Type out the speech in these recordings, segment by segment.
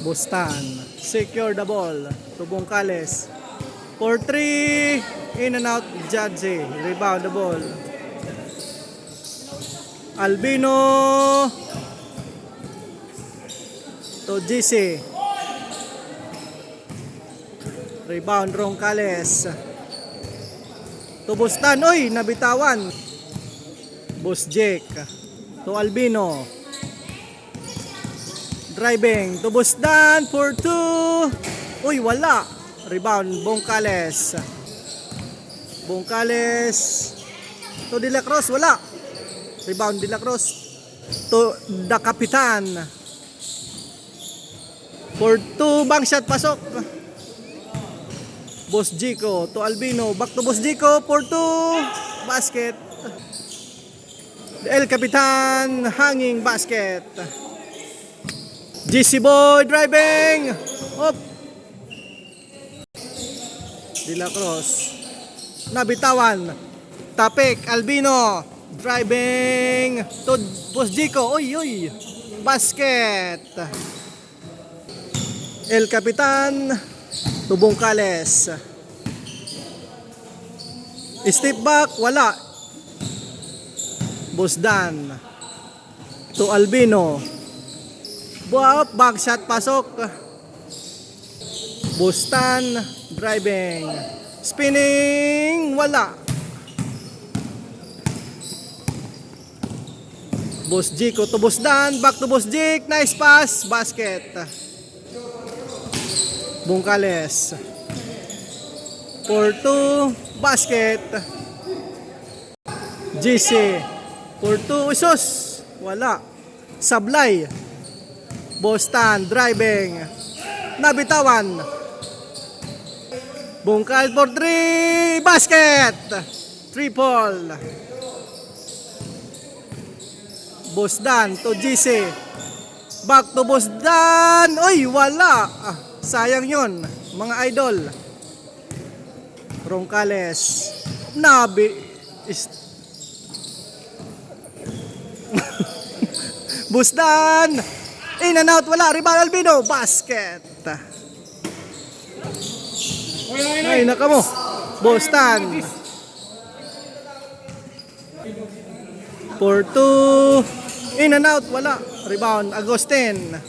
Bustan. Secure the ball. Tubong Kales. For 3. In and out. Jadze. Rebound the ball. Albino. To GC. Rebound Roncales. To Bustan. Oy, nabitawan. Boss Jake. To Albino. Driving. To Bustan. For 2. Uy, wala. Rebound. Bongkales. Bongkales. To De La Cruz. Wala. Rebound De La Cruz. To the Kapitan. For 2. Bank shot. Pasok. Boss Jico to Albino. Back to Boss Jico for 2. Basket. El Capitan. Hanging basket. GC Boy driving. Up. De La Cruz. Nabitawan. Tapik. Albino. Driving. To Boss Jico. Uy, uy. Basket. El Capitan. Tubong Kales. Step back, wala. Busdan. To Albino. Buap, back shot, pasok. Bustan, driving. Spinning, wala. Boss Jico to Busdan, back to Boss Jik. Nice pass, basket. Bungkales. For 2. Basket. GC. For 2. Isos. Wala. Sablay. Bostan. Driving. Nabitawan. Bungkal for 3. Basket. Triple. Bosdan to GC. Back to Bosdan. Uy, wala. Sayang yon, mga idol. Roncales. Nabi. Busdan. In and out, wala. Rebound Albino. Basket. Ay, naka mo. Bustan. For 2. In and out, wala. Rebound Agustin.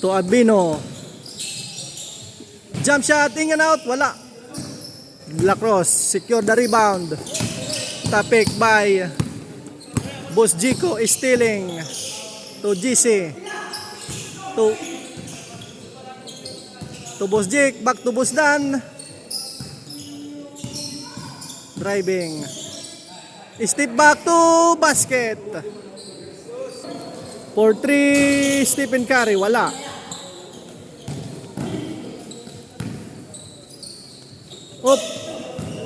To Albino. Jump shot, in and out, wala. Lacrosse, secure the rebound. Tapik by Boss Jico, stealing. To GC. To Boss Jik, back to Boss Dan. Driving. Step back to basket. For 3, Stephen Curry, wala. Up.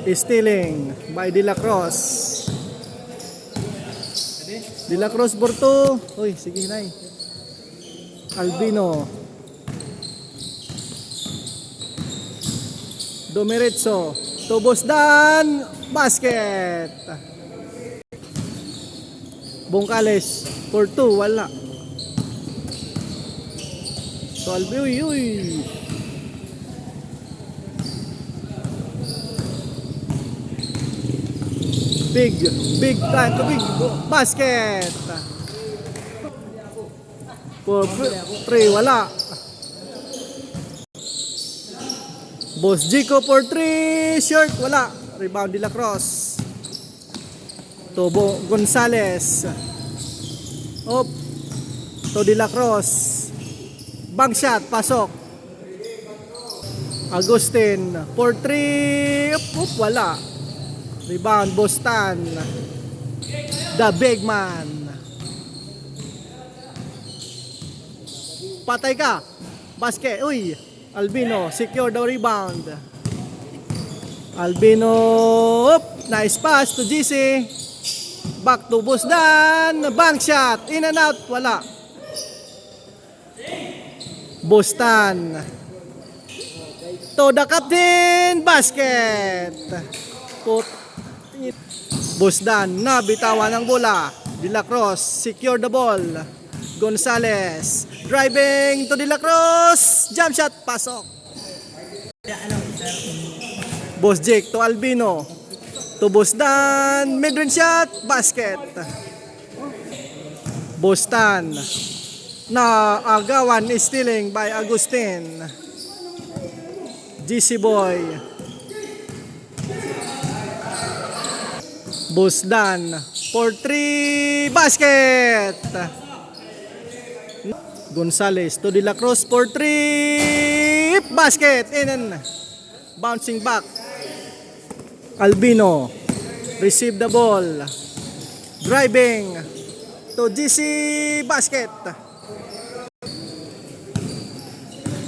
Stealing by De La Cruz. De La Cruz for 2. Uy, sige na. Albino. Domiretso. Tobos Dan. Basket. Bongkales for 2. Wala. So Albino. Uy. Big time to big basket. For 3, wala. Boss Jico for 3, short, wala. Rebound De La Cruz. Tobo Gonzales. Up. To De La Cruz. Bank shot, pasok. Agustin for 3, up, wala. Rebound, Bostan. The big man. Patay ka. Basket. Uy. Albino. Secure the rebound. Albino. Up. Nice pass to GC. Back to Bostan. Bank shot. In and out. Wala. Bostan. To the captain. Basket. Put. Busdan, nabitawan ng bola. De La Cruz, secure the ball. Gonzales. Driving to De La Cruz. Jump shot. Pasok. Boss Jake to Albino. To Boss Dan. Mid-range shot. Basket. Boss Tan. Na agawan is stealing by Agustin. GC Boy. Boss Dan for 3 basket. Gonzales to De La Cruz for 3 basket in. Bouncing back. Albino receive the ball. Driving to GC basket.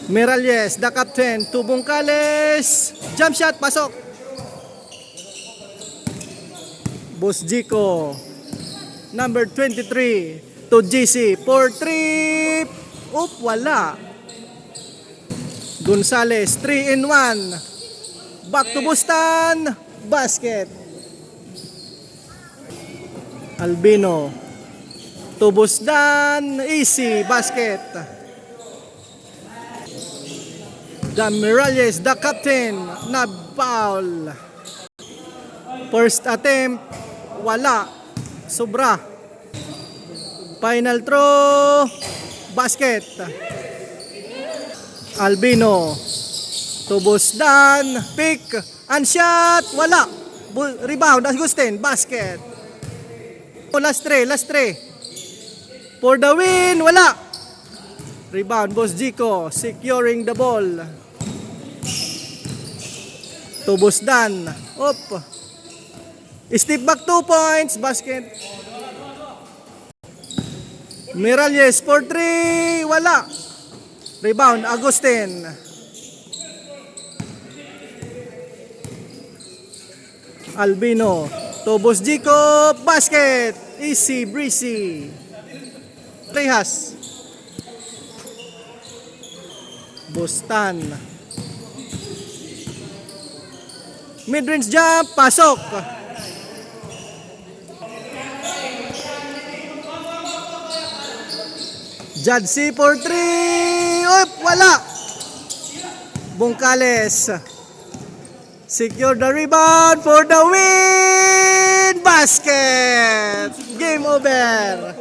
Miralles, the captain, to Bungkales. Jump shot, pasok. Boss Jico, number 23, to GC, for 3. Oop, wala. Gonzales, 3 in 1. Back to Bustan. Basket. Albino, to Bustan. Easy, basket. Miralles, the captain, na foul. First attempt, wala. Sobra. Final throw, basket. Albino, to Busdan, pick, and shot, wala. Rebound, Agustin, basket. Last three. For the win, wala. Rebound, Boss Jico, securing the ball. To Busdan. Op. Step back 2 points. Basket. Miralles for 3. Wala. Rebound. Agustin. Albino. To Boss Jico. Basket. Easy breezy. Rehas. Bustan. Mid-range jump, pasok. Judge C for 3. Up, wala. Bungkales. Secure the rebound for the win. Basket. Game over.